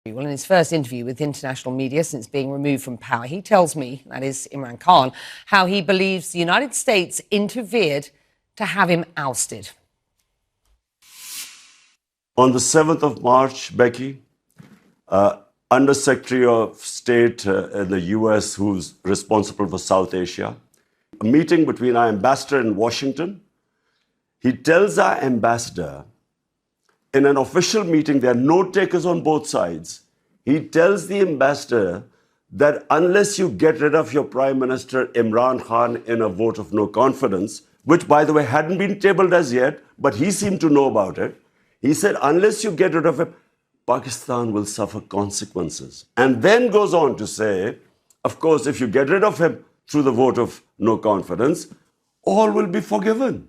Well, in his first interview with international media since being removed from power, he tells me, that is Imran Khan, how he believes the United States interfered to have him ousted. On the 7th of March, Becky, Under Secretary of State in the US, who's responsible for South Asia, a meeting between our ambassador in Washington, he tells our ambassador, in an official meeting, there are note takers on both sides. He tells the ambassador that unless you get rid of your Prime Minister Imran Khan in a vote of no confidence, which, by the way, hadn't been tabled as yet, but he seemed to know about it, he said, unless you get rid of him, Pakistan will suffer consequences. And then goes on to say, of course, if you get rid of him through the vote of no confidence, all will be forgiven.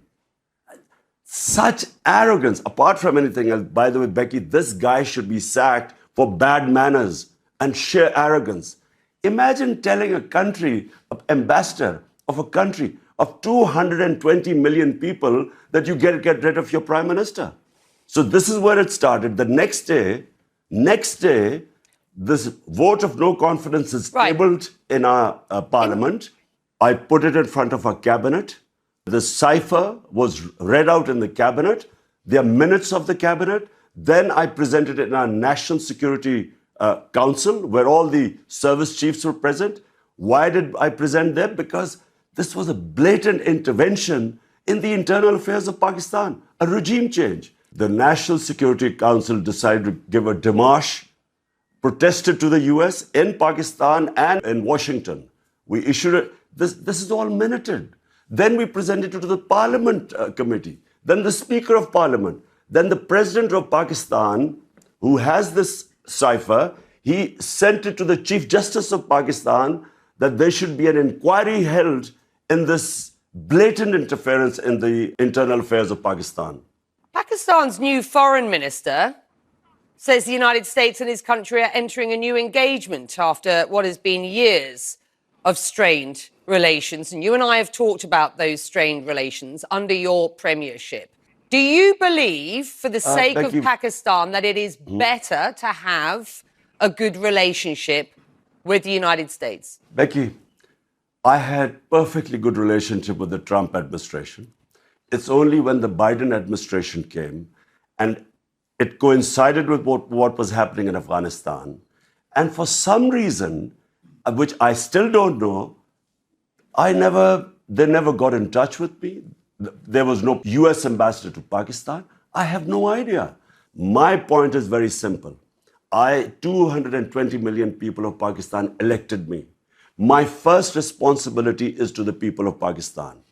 Such arrogance, apart from anything else. By the way, Becky, this guy should be sacked for bad manners and sheer arrogance. Imagine telling a country, an ambassador of a country of 220 million people that you get rid of your prime minister. So this is where it started. The next day, this vote of no confidence is tabled in our parliament. I put it in front of our cabinet. The cipher was read out in the cabinet. There are minutes of the cabinet. Then I presented it in our National Security Council, where all the service chiefs were present. Why did I present them? Because this was a blatant intervention in the internal affairs of Pakistan, a regime change. The National Security Council decided to give a démarche, protested to the US in Pakistan and in Washington. We issued it. This is all minuted. Then we presented it to the Parliament Committee, then the Speaker of Parliament, then the President of Pakistan, who has this cipher, he sent it to the Chief Justice of Pakistan that there should be an inquiry held in this blatant interference in the internal affairs of Pakistan. Pakistan's new foreign minister says the United States and his country are entering a new engagement after what has been years of strained relations. And you and I have talked about those strained relations under your premiership. Do you believe, for the sake of Pakistan, that it is better to have a good relationship with the United States? Becky, I had perfectly good relationship with the Trump administration. It's only when the Biden administration came and it coincided with what was happening in Afghanistan. And for some reason, which I still don't know, they never got in touch with me. There was no US ambassador to Pakistan. I have no idea. My point is very simple. 220 million people of Pakistan elected me. My first responsibility is to the people of Pakistan.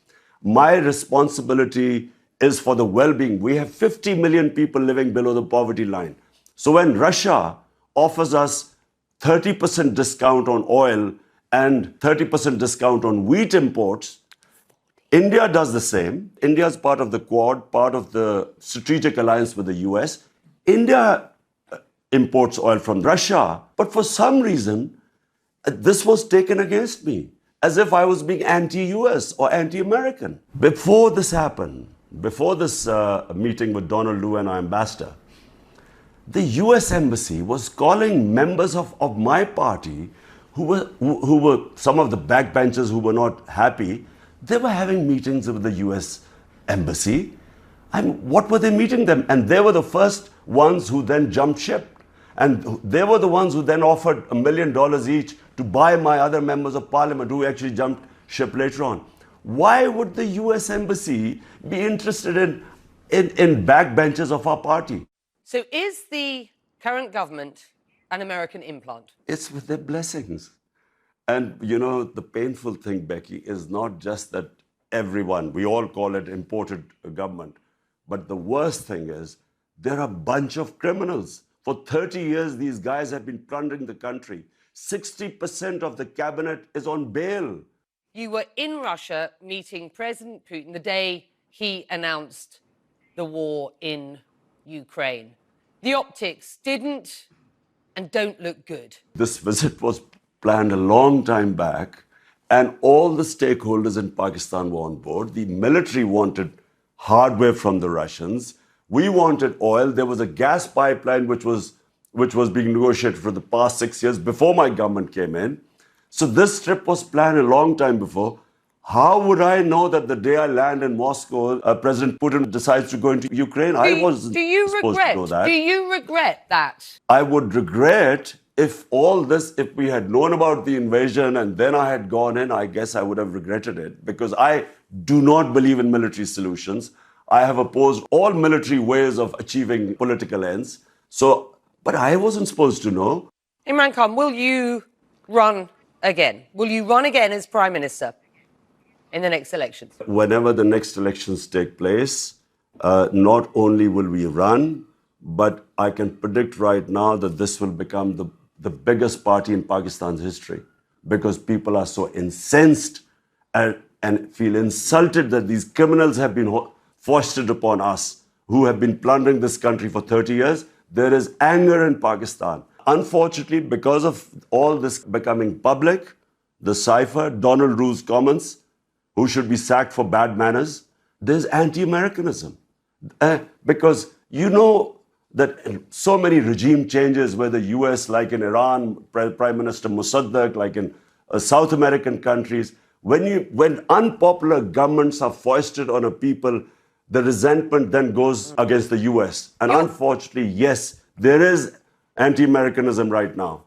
My responsibility is for the well-being. We have 50 million people living below the poverty line. So when Russia offers us 30% discount on oil and 30% discount on wheat imports, India does the same. India is part of the Quad, part of the strategic alliance with the US. India imports oil from Russia, but for some reason, this was taken against me, as if I was being anti-US or anti-American. Before this happened, before this meeting with Donald Lu and our ambassador, the US Embassy was calling members of my party who were some of the backbenchers who were not happy. They were having meetings with the US Embassy. And what were they meeting them? And they were the first ones who then jumped ship. And they were the ones who then offered $1 million each to buy my other members of parliament who actually jumped ship later on. Why would the US Embassy be interested in backbenchers of our party? So is the current government an American implant? It's with their blessings. And, you know, the painful thing, Becky, is not just that everyone, we all call it imported government, but the worst thing is there are a bunch of criminals. For 30 years, these guys have been plundering the country. 60% of the cabinet is on bail. You were in Russia meeting President Putin the day he announced the war in Ukraine. The optics didn't and don't look good. This visit was planned a long time back, and all the stakeholders in Pakistan were on board. The military wanted hardware from the Russians. We wanted oil. There was a gas pipeline which was which was being negotiated for the past 6 years before my government came in. So this trip was planned a long time before. How would I know that the day I land in Moscow, President Putin decides to go into Ukraine? I wasn't supposed to know that. Do you regret that? I would regret if if we had known about the invasion and then I had gone in, I guess I would have regretted it, because I do not believe in military solutions. I have opposed all military ways of achieving political ends. But I wasn't supposed to know. Imran Khan, will you run again? Will you run again as Prime Minister in the next elections? Whenever the next elections take place, not only will we run, but I can predict right now that this will become the biggest party in Pakistan's history, because people are so incensed and feel insulted that these criminals have been foisted upon us, who have been plundering this country for 30 years. There is anger in Pakistan. Unfortunately, because of all this becoming public, the cipher, Donald Rule's comments, who should be sacked for bad manners, there's anti-Americanism. Because you know that so many regime changes, where the US, like in Iran, Prime Minister Mossadegh, like in South American countries, when unpopular governments are foisted on a people, the resentment then goes against the US. And unfortunately, yes, there is anti-Americanism right now.